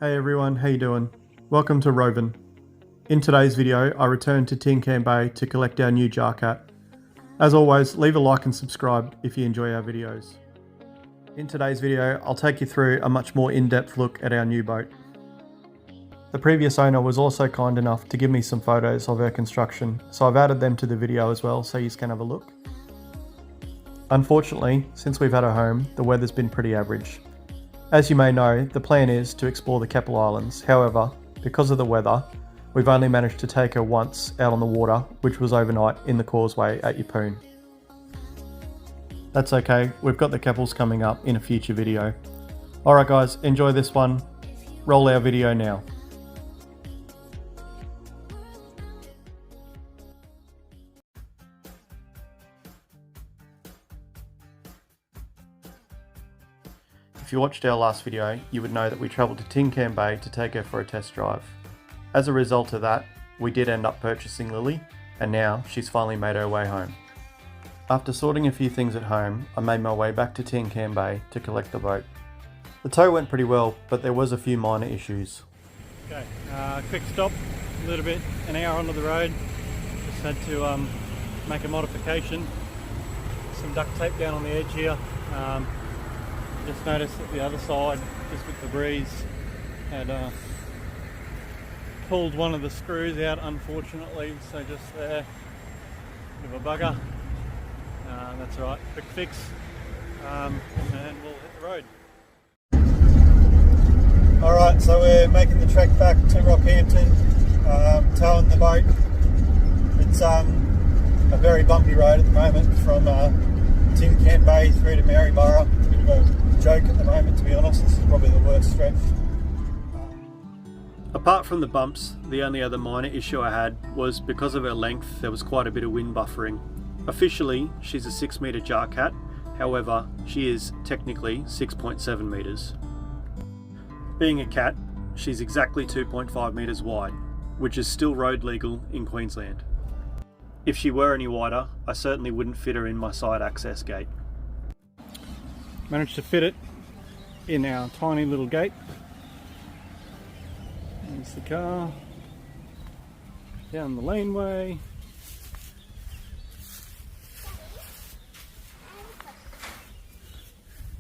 Hey everyone, how you doing? Welcome to Rov'n. In today's video, I returned to Tin Can Bay to collect our new Jarcat. As always, leave a like and subscribe if you enjoy our videos. In today's video, I'll take you through a much more in-depth look at our new boat. The previous owner was also kind enough to give me some photos of her construction, so I've added them to the video as well so you can have a look. Unfortunately, since we've had her home, the weather's been pretty average. As you may know, the plan is to explore the Keppel Islands. However, because of the weather, we've only managed to take her once out on the water, which was overnight in the causeway at Yeppoon. That's okay, we've got the Keppels coming up in a future video. Alright guys, enjoy this one. Roll our video now. If you watched our last video, you would know that we travelled to Tin Can Bay to take her for a test drive. As a result of that, we did end up purchasing Lilly, and now she's finally made her way home. After sorting a few things at home, I made my way back to Tin Can Bay to collect the boat. The tow went pretty well, but there was a few minor issues. Okay, quick stop, a little bit, an hour onto the road. Just had to make a modification. Some duct tape down on the edge here. Just noticed that the other side, just with the breeze, had pulled one of the screws out unfortunately, so just there, bit of a bugger. That's alright, quick fix, and we'll hit the road. Alright, so we're making the trek back to Rockhampton, towing the boat. It's a very bumpy road at the moment from Tin Can Bay through to Maryborough. It's a bit of a joke at the moment, to be honest. This is probably the worst stretch. Apart from the bumps, the only other minor issue I had was because of her length, there was quite a bit of wind buffering. Officially, she's a 6 metre Jarcat, however, she is technically 6.7 metres. Being a cat, she's exactly 2.5 metres wide, which is still road legal in Queensland. If she were any wider, I certainly wouldn't fit her in my side access gate. Managed to fit it in our tiny little gate. There's the car. Down the laneway.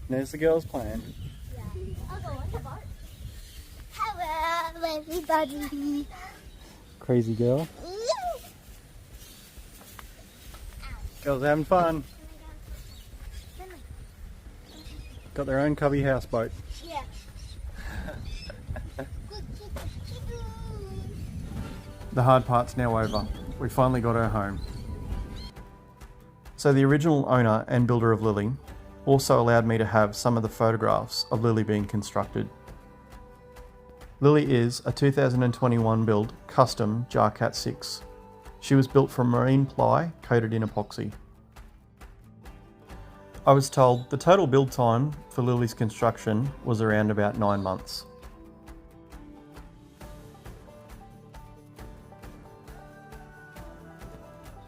There's the girls playing. Yeah. I'll go on the boat. Hello everybody. Crazy girl. Girls having fun. Got their own cubby houseboat. Yeah. The hard part's now over. We finally got her home. So the original owner and builder of Lilly also allowed me to have some of the photographs of Lilly being constructed. Lilly is a 2021 build custom Jarcat 6. She was built from marine ply coated in epoxy. I was told the total build time for Lilly's construction was around about 9 months.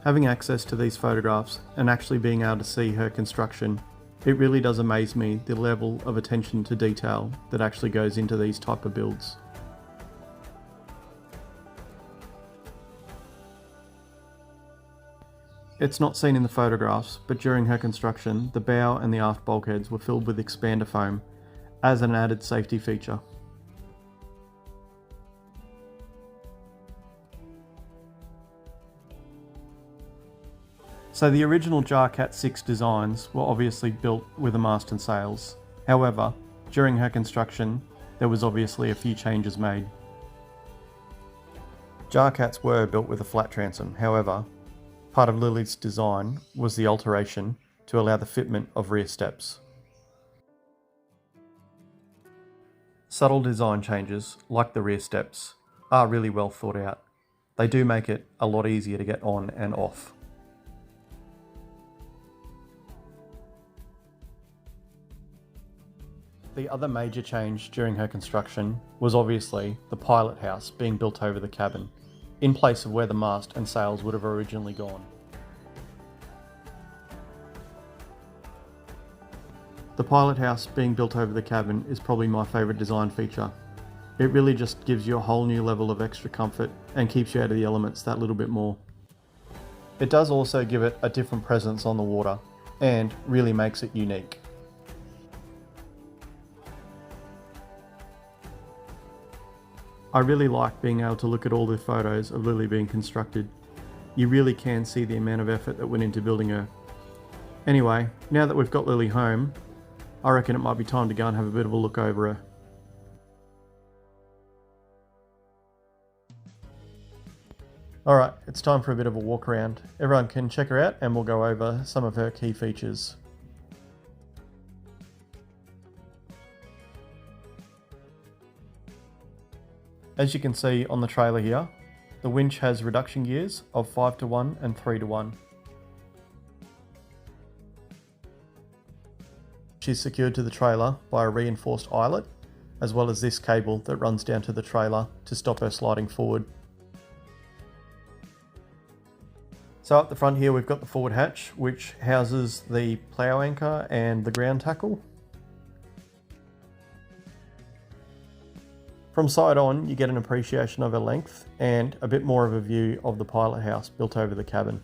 Having access to these photographs and actually being able to see her construction, it really does amaze me the level of attention to detail that actually goes into these type of builds. It's not seen in the photographs, but during her construction, the bow and the aft bulkheads were filled with expander foam as an added safety feature. So the original Jarcat 6 designs were obviously built with a mast and sails. However, during her construction, there was obviously a few changes made. Jarcats were built with a flat transom, however, part of Lilly's design was the alteration to allow the fitment of rear steps. Subtle design changes, like the rear steps, are really well thought out. They do make it a lot easier to get on and off. The other major change during her construction was obviously the pilot house being built over the cabin, in place of where the mast and sails would have originally gone. The pilot house being built over the cabin is probably my favourite design feature. It really just gives you a whole new level of extra comfort and keeps you out of the elements that little bit more. It does also give it a different presence on the water and really makes it unique. I really like being able to look at all the photos of Lilly being constructed. You really can see the amount of effort that went into building her. Anyway, now that we've got Lilly home, I reckon it might be time to go and have a bit of a look over her. Alright, it's time for a bit of a walk around. Everyone can check her out and we'll go over some of her key features. As you can see on the trailer here, the winch has reduction gears of 5:1 and 3:1. She's secured to the trailer by a reinforced eyelet, as well as this cable that runs down to the trailer to stop her sliding forward. So up the front here we've got the forward hatch, which houses the plough anchor and the ground tackle. From side on, you get an appreciation of her length and a bit more of a view of the pilot house built over the cabin.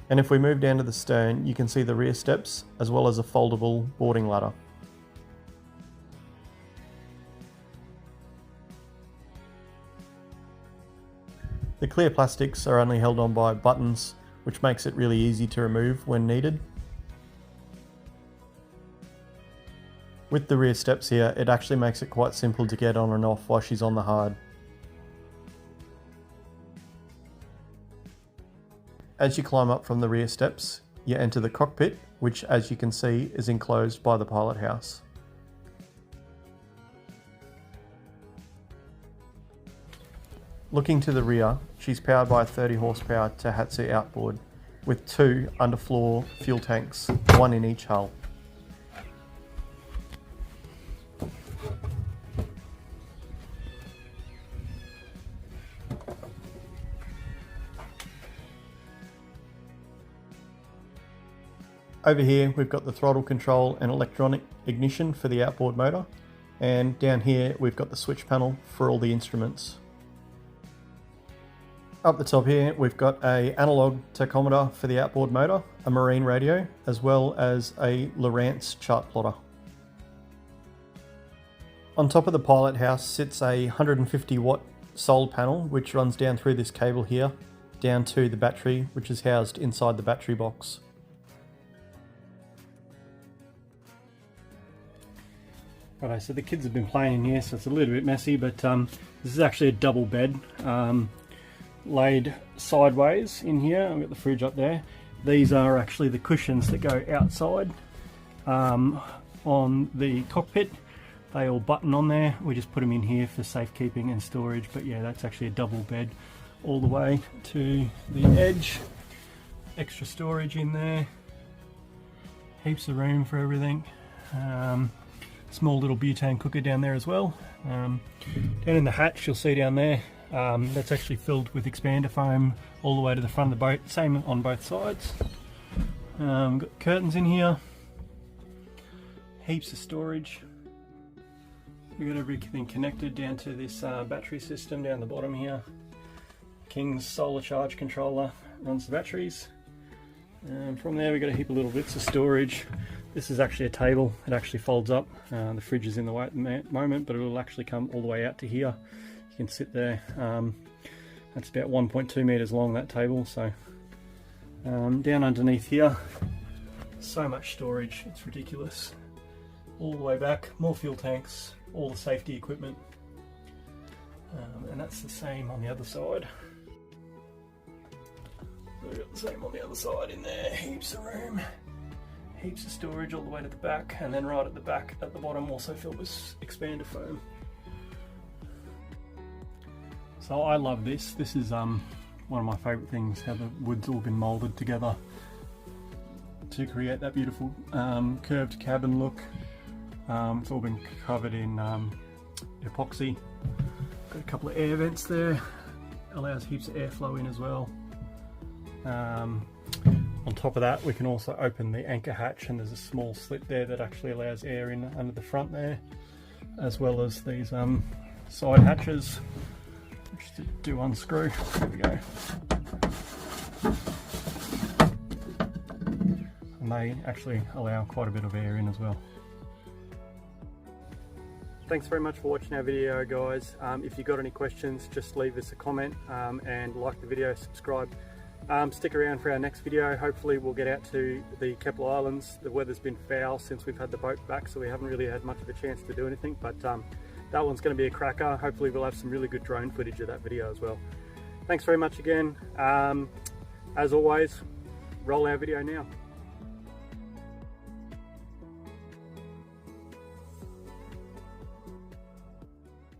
And if we move down to the stern, you can see the rear steps as well as a foldable boarding ladder. The clear plastics are only held on by buttons, which makes it really easy to remove when needed. With the rear steps here, it actually makes it quite simple to get on and off while she's on the hard. As you climb up from the rear steps, you enter the cockpit, which as you can see is enclosed by the pilot house. Looking to the rear, she's powered by a 30 horsepower Tohatsu outboard with 2 underfloor fuel tanks, 1 in each hull. Over here we've got the throttle control and electronic ignition for the outboard motor, and down here we've got the switch panel for all the instruments. Up the top here we've got an analog tachometer for the outboard motor, a marine radio, as well as a Lowrance chart plotter. On top of the pilot house sits a 150 watt solar panel which runs down through this cable here down to the battery, which is housed inside the battery box. Righto, so the kids have been playing in here, so it's a little bit messy, but this is actually a double bed laid sideways in here. I've got the fridge up there. These are actually the cushions that go outside on the cockpit. They all button on there. We just put them in here for safekeeping and storage, but yeah, that's actually a double bed all the way to the edge. Extra storage in there. Heaps of room for everything. Small little butane cooker down there as well. Down in the hatch you'll see down there, that's actually filled with expander foam all the way to the front of the boat, same on both sides. Got curtains in here, heaps of storage. We've got everything connected down to this battery system down the bottom here. King's solar charge controller runs the batteries. From there we've got a heap of little bits of storage. This is actually a table, it actually folds up. The fridge is in the way at the moment, but it will actually come all the way out to here. You can sit there. That's about 1.2 meters long, that table. So down underneath here, so much storage, it's ridiculous. All the way back, more fuel tanks, all the safety equipment. And that's the same on the other side. We've got the same on the other side in there, heaps of room. Heaps of storage all the way to the back, and then right at the back at the bottom also filled with expander foam. So I love this. This is one of my favourite things, how the wood's all been moulded together to create that beautiful curved cabin look. It's all been covered in epoxy. Got a couple of air vents there, allows heaps of airflow in as well. On top of that, we can also open the anchor hatch, and there's a small slit there that actually allows air in under the front there, as well as these side hatches, which do unscrew. There we go. And they actually allow quite a bit of air in as well. Thanks very much for watching our video, guys. If you've got any questions, just leave us a comment and like the video, subscribe. Stick around for our next video. Hopefully we'll get out to the Keppel Islands. The weather's been foul since we've had the boat back, so we haven't really had much of a chance to do anything, but that one's going to be a cracker. Hopefully we'll have some really good drone footage of that video as well. Thanks very much again. As always, roll our video now.